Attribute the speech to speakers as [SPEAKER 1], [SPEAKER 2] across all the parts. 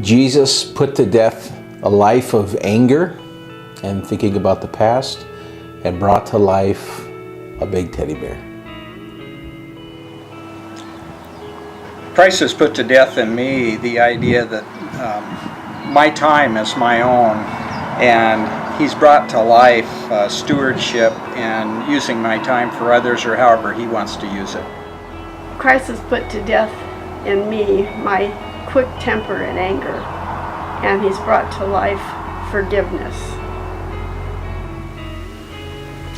[SPEAKER 1] Jesus put to death a life of anger and thinking about the past, and brought to life a big teddy bear.
[SPEAKER 2] Christ has put to death in me the idea that my time is my own, and He's brought to life stewardship and using my time for others or however He wants to use it.
[SPEAKER 3] Christ has put to death in me my quick temper and anger, and He's brought to life forgiveness.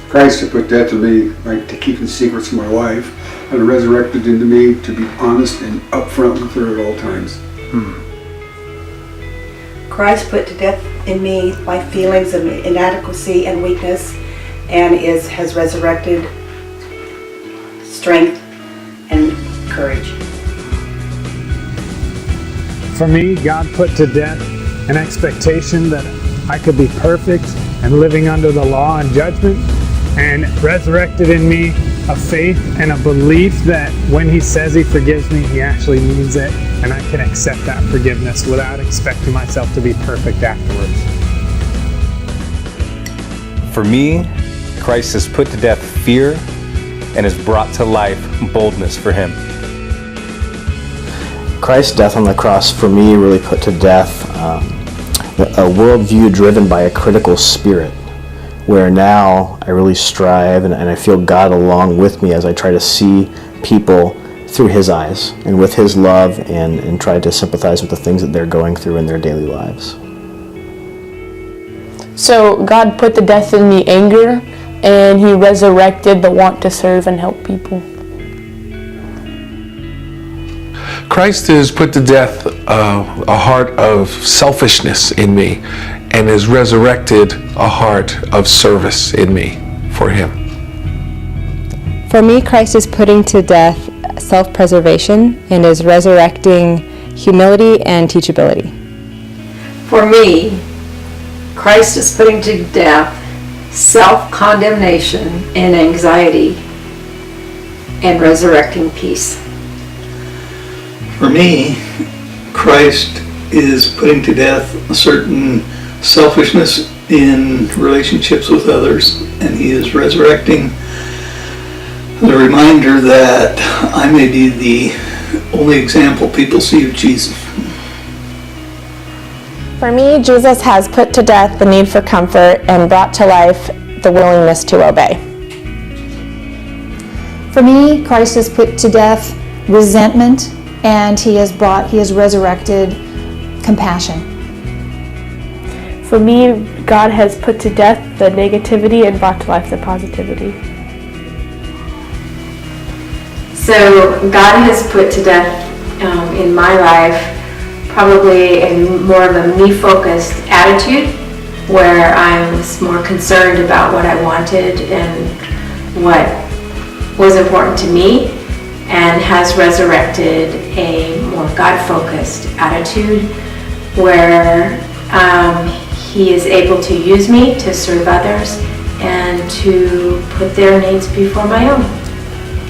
[SPEAKER 4] Christ has put death to me to keeping secrets from my wife, and resurrected into me to be honest and upfront with her at all times.
[SPEAKER 5] Christ put to death in me my feelings of inadequacy and weakness, and has resurrected strength and courage.
[SPEAKER 6] For me, God put to death an expectation that I could be perfect and living under the law and judgment, and resurrected in me a faith and a belief that when He says He forgives me, He actually means it, and I can accept that forgiveness without expecting myself to be perfect afterwards.
[SPEAKER 7] For me, Christ has put to death fear and has brought to life boldness for Him.
[SPEAKER 8] Christ's death on the cross for me really put to death a worldview driven by a critical spirit, where now I really strive and I feel God along with me as I try to see people through His eyes and with His love, and try to sympathize with the things that they're going through in their daily lives.
[SPEAKER 9] So God put to death in me anger, and He resurrected the want to serve and help people.
[SPEAKER 10] Christ has put to death a heart of selfishness in me, and has resurrected a heart of service in me for Him.
[SPEAKER 11] For me, Christ is putting to death self-preservation and is resurrecting humility and teachability.
[SPEAKER 12] For me, Christ is putting to death self-condemnation and anxiety and resurrecting peace.
[SPEAKER 13] For me, Christ is putting to death a certain selfishness in relationships with others, and He is resurrecting the reminder that I may be the only example people see of Jesus.
[SPEAKER 9] For me, Jesus has put to death the need for comfort and brought to life the willingness to obey.
[SPEAKER 14] For me, Christ has put to death resentment, and He has resurrected compassion.
[SPEAKER 9] For me, God has put to death the negativity and brought to life the positivity.
[SPEAKER 12] So God has put to death in my life probably a more of a me-focused attitude, where I was more concerned about what I wanted and what was important to me, and has resurrected a more God-focused attitude where He is able to use me to serve others and to put their needs before my own.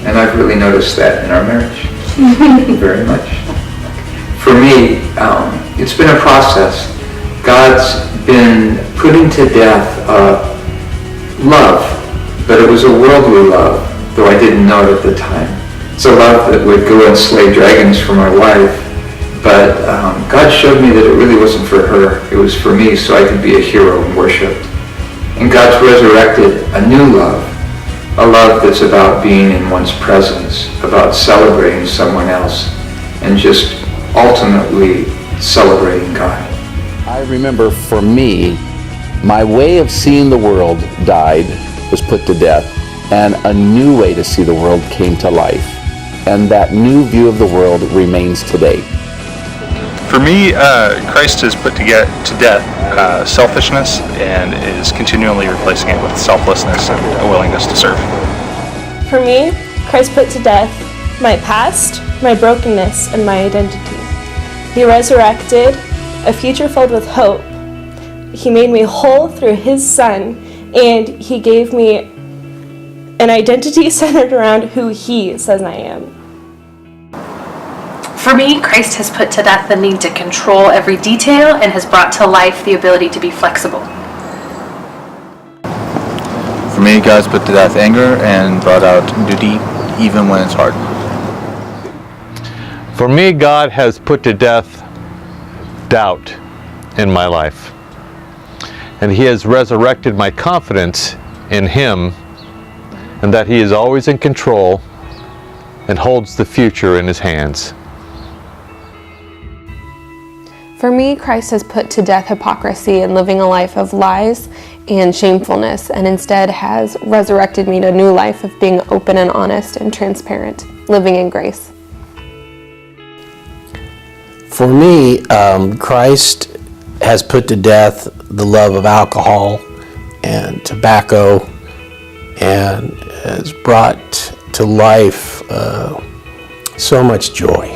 [SPEAKER 15] And I've really noticed that in our marriage, very much. For me, it's been a process. God's been putting to death love, but it was a worldly love, though I didn't know it at the time. It's a love that would go and slay dragons for my wife, but God showed me that it really wasn't for her. It was for me, so I could be a hero and worshiped. And God's resurrected a new love, a love that's about being in one's presence, about celebrating someone else, and just ultimately celebrating God.
[SPEAKER 1] I remember for me, my way of seeing the world died, was put to death, and a new way to see the world came to life. And that new view of the world remains today.
[SPEAKER 16] For me, Christ has put to death selfishness and is continually replacing it with selflessness and a willingness to serve.
[SPEAKER 9] For me, Christ put to death my past, my brokenness, and my identity. He resurrected a future filled with hope. He made me whole through His Son, and He gave me an identity centered around who He says I am.
[SPEAKER 17] For me, Christ has put to death the need to control every detail and has brought to life the ability to be flexible.
[SPEAKER 18] For me, God's put to death anger and brought out duty even when it's hard.
[SPEAKER 19] For me, God has put to death doubt in my life. And He has resurrected my confidence in Him and that He is always in control and holds the future in His hands.
[SPEAKER 9] For me, Christ has put to death hypocrisy and living a life of lies and shamefulness, and instead has resurrected me to a new life of being open and honest and transparent, living in grace.
[SPEAKER 8] For me, Christ has put to death the love of alcohol and tobacco and has brought to life so much joy.